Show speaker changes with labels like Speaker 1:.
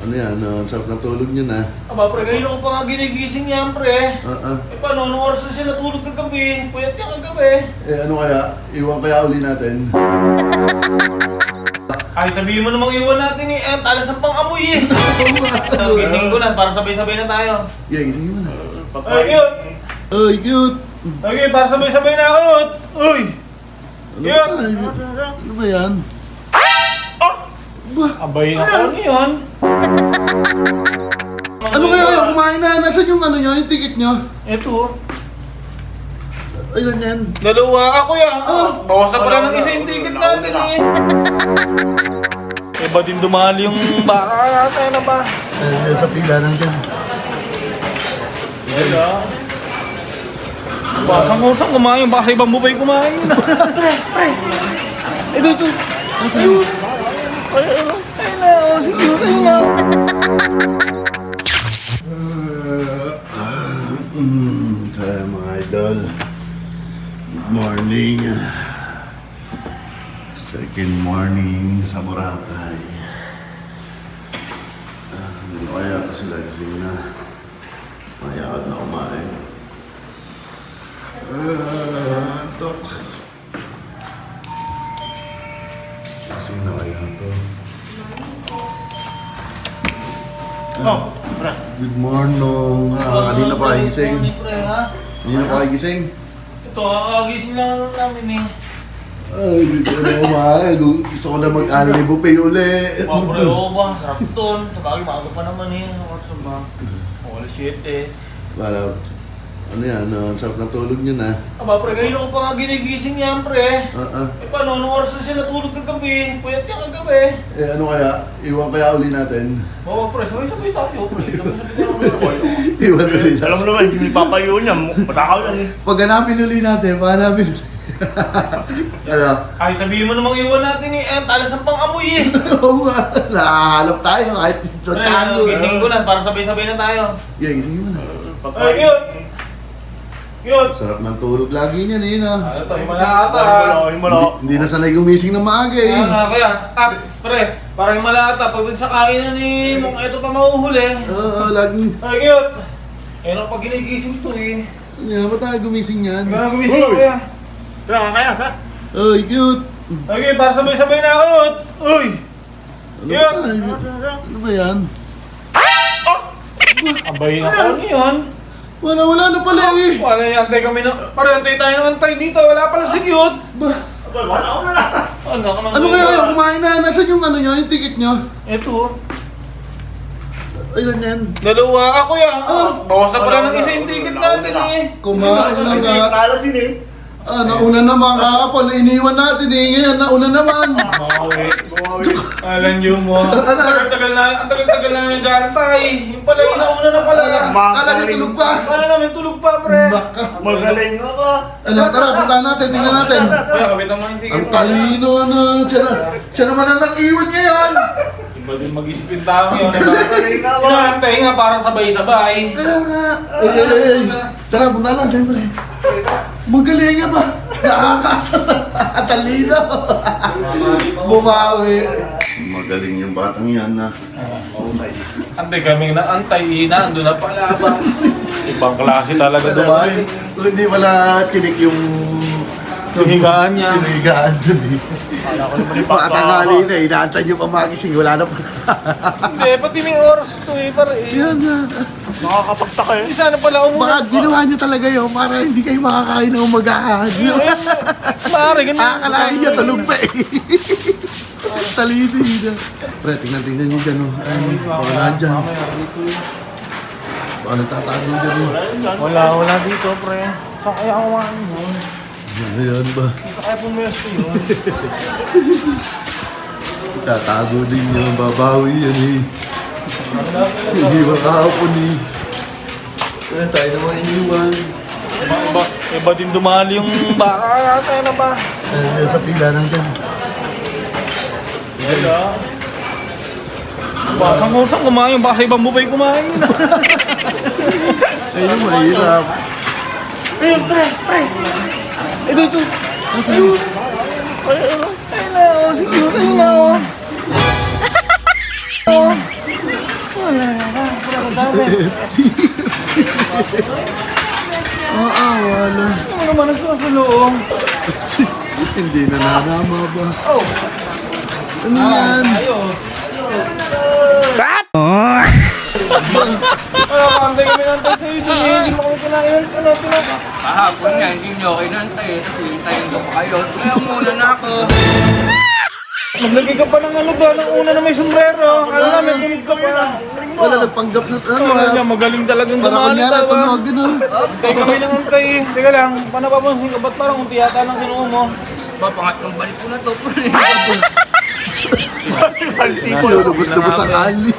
Speaker 1: Ano yan? Sarap ng tulog niyo na.
Speaker 2: Aba, pre, ngayon ako pa nga ginigising yan, pre.
Speaker 1: Ah.
Speaker 2: Eh, paano? Anong oras na siya natulog ng gabi? Puyat niya kagabi.
Speaker 1: Eh ano kaya? Iwan kaya uli natin?
Speaker 2: Kahit sabihin mo namang iwan natin eh, talas ng pang-amoy eh. Gisingin ko na, para sabay-sabay na tayo.
Speaker 1: Yeah, gisingin mo na.
Speaker 2: Ay, cute!
Speaker 1: Ay, cute!
Speaker 2: Okay, para sabay-sabay na ako, cute! Uy!
Speaker 1: Ano
Speaker 2: Cute!
Speaker 1: ba? Ano ba yan? Ba?
Speaker 2: Abay na ako niyon.
Speaker 1: Ano kaya kayo? Kumain na. Nasaan yung ano nyo? Yung ticket nyo?
Speaker 2: Ito.
Speaker 1: Ilan yan?
Speaker 2: Dalawa ako yan.
Speaker 1: Ah.
Speaker 2: Bawasan ko lang ng isa yung ticket natin eh. Eh, ba din dumali yung baka natin na ba?
Speaker 1: Sa pila lang dyan.
Speaker 2: Wala. Basang-usang kumain, baka sa ibang bubay kumain. Pre! Ito.
Speaker 1: Nasaan?
Speaker 2: Ayun na, oh, si cute, ayun na.
Speaker 1: Kaya mga idol. Good morning. Second morning sa Boracay. Kaya ko sila gising na. Mayakad na kumain. Tok. Gising na kaya ito. Good morning. Kanina pa kayo gising.
Speaker 2: Pre, ha?
Speaker 1: Kanina pa kayo gising.
Speaker 2: Ito, kakagising lang namin eh.
Speaker 1: Ay, gusto ko na kumain. Gusto ko na mag-anime buffet uli.
Speaker 2: Pre, oo ba? Sarap ton. Sabagay, maaga pa naman eh. Ano ba? Alas 7.
Speaker 1: Wala. Ano yan? Sarap ng tulog niyo na.
Speaker 2: Aba, pre, ngayon ako pa nga ginigising yan, pre.
Speaker 1: Ah.
Speaker 2: Eh, paano? Anong oras na siya natulog ng gabi? Puyat niya kagabi.
Speaker 1: Eh ano kaya? Iwan kaya uli natin?
Speaker 2: Oo, pre, sabay-sabay tayo, pre. Sabay-sabay tayo ng sabay.
Speaker 1: Iwan uli.
Speaker 3: Alam mo naman, hindi may papayo niya. Matakaw yan eh.
Speaker 1: Pag hanapin uli natin, pahanapin uli. Ano?
Speaker 2: Kahit sabihin mo namang iwan natin eh, talas ng pang-amoy eh.
Speaker 1: Oo nga. Nakahalap tayo kahit ito
Speaker 2: Pre,
Speaker 1: tago.
Speaker 2: gisingin ko na, para sabay-sabay na tayo.
Speaker 1: Yeah, gisingin mo na.
Speaker 2: Ay, cute! Cute!
Speaker 1: Sarap ng tulog lagi niyan eh. No?
Speaker 2: Ano to, himala ata.
Speaker 1: Hindi na sanay gumising ng maaga eh.
Speaker 2: Kaya nga, kaya. Pre, parang himala ata. Pag sa kainan ni mong ito pa mahuhuli.
Speaker 1: Oo, laging.
Speaker 2: Ay, cute! Eh, nung pag ginigising ito eh.
Speaker 1: Ano nga ba tayo gumising yan?
Speaker 2: Kaya gumising ako kaya.
Speaker 3: Kaya ha?
Speaker 1: Ay, cute!
Speaker 2: Okay, para sabay-sabay na ako, cute! Uy!
Speaker 1: Ano
Speaker 2: Cute!
Speaker 1: ba? Ano ba yan?
Speaker 2: Abay na ako niyon.
Speaker 1: Wala na pala eh.
Speaker 2: Wala yung antay kami na. Parang antay tayo ng antay dito. Wala pala si cute.
Speaker 1: Ba?
Speaker 3: Wala ako na.
Speaker 1: Ano kaya kayo? Kumain na. Nasaan yung ano nyo? Yung ticket nyo?
Speaker 2: Ito.
Speaker 1: Ilan yan?
Speaker 2: Dalawa ako yan.
Speaker 1: Ah.
Speaker 2: Bawasan ko lang ng isa yung ticket natin eh.
Speaker 1: Kumain na nga.
Speaker 3: Talasin eh.
Speaker 1: Nauna naman kahapon. Iniwan natin eh. Ngayon, nauna naman.
Speaker 2: Bawi. Alam niyo mo. Ang tagal-tagal na yung gantay. Yung pala, inauna na pala.
Speaker 1: Kala niyo tulog pa.
Speaker 2: Kala namin tulog pa, pre.
Speaker 1: Baka.
Speaker 3: Magaling nga ba?
Speaker 1: Ano, tara, puntahan natin. Tingnan natin.
Speaker 2: Kaya kapitan mo yung ticket
Speaker 1: Ang
Speaker 2: mo.
Speaker 1: talino na. Siya naman ang nang-iwan ngayon.
Speaker 2: Iba din mag-isip yung tao yun.
Speaker 3: Magaling nga ba?
Speaker 2: Inaantay nga para sabay-sabay.
Speaker 1: Kaya nga. Ay. Tara, puntahan natin. Pre. Magaling nga ba? Nakakasal na. Talino. Bumawi. Magaling yung batang yan na.
Speaker 2: Antay kami na antay, nandun na pala ba? Ibang klase talaga dumayo.
Speaker 1: Kung hindi wala chinik yung
Speaker 2: Higaan niya.
Speaker 1: pinahigaan dun eh. Patangali na, inaantay nyo pa magising, wala na pa.
Speaker 2: Hindi, pati may oras to eh, para eh.
Speaker 1: Yan na.
Speaker 3: Nakakapagtaka eh.
Speaker 2: Isa na pala
Speaker 1: Baka
Speaker 2: umuna.
Speaker 1: ginawa nyo talaga yun para hindi kayo makakain ng umagahan.
Speaker 2: Maaari, ganun.
Speaker 1: Akalain nyo, tulog pa eh. Talino yun. Pre, tingnan nyo dyan oh. Baka nandyan. Baka nagtatago dyan oh.
Speaker 2: Wala dito, pre. Saan kaya ako yun?
Speaker 1: Ayan ba?
Speaker 2: Saan kaya pumesto yun?
Speaker 1: Tatago din yun, babawi yan eh. Hindi makahapon eh. Tayo naman iniwan.
Speaker 2: Iba din dumali yung baka natin na ba?
Speaker 1: Sa pila lang dyan.
Speaker 2: Wala. Basang-usang kumain, baka sa ibang bubay kumain.
Speaker 1: Ayun, mahirap.
Speaker 2: Ayun, pre! Ito.
Speaker 1: Asan?
Speaker 2: Ayun na, oh, si cute, ayun na, oh. namin.
Speaker 1: Wala.
Speaker 2: Ano naman nagsusulong?
Speaker 1: Hindi na nanama ba? Ano yan?
Speaker 2: Ayos. Kantay kami nantay sa'yo. Hindi mo kami kinain. Ano, tinaka?
Speaker 4: Kahapon nga, hindi nyo okay nantay. Kasi hintayin ko pa kayo. Kaya muna na ako.
Speaker 2: Maglagay ka pa ng ano ba? Ng una na may sombrero. Akala namin kinig ka pa.
Speaker 1: Wala nagpanggap na ano
Speaker 2: Ano niya, magaling talagang
Speaker 1: Para
Speaker 2: dumali
Speaker 1: kunyara,
Speaker 2: tawa.
Speaker 1: tunog, gano'n.
Speaker 2: Antay kami ng antay. Teka lang, paano papansin ka? Ba't parang unti yata ng kinuha mo?
Speaker 4: Ba, pangatlong balik ko na to.
Speaker 1: Lulubos-lubos ang ali.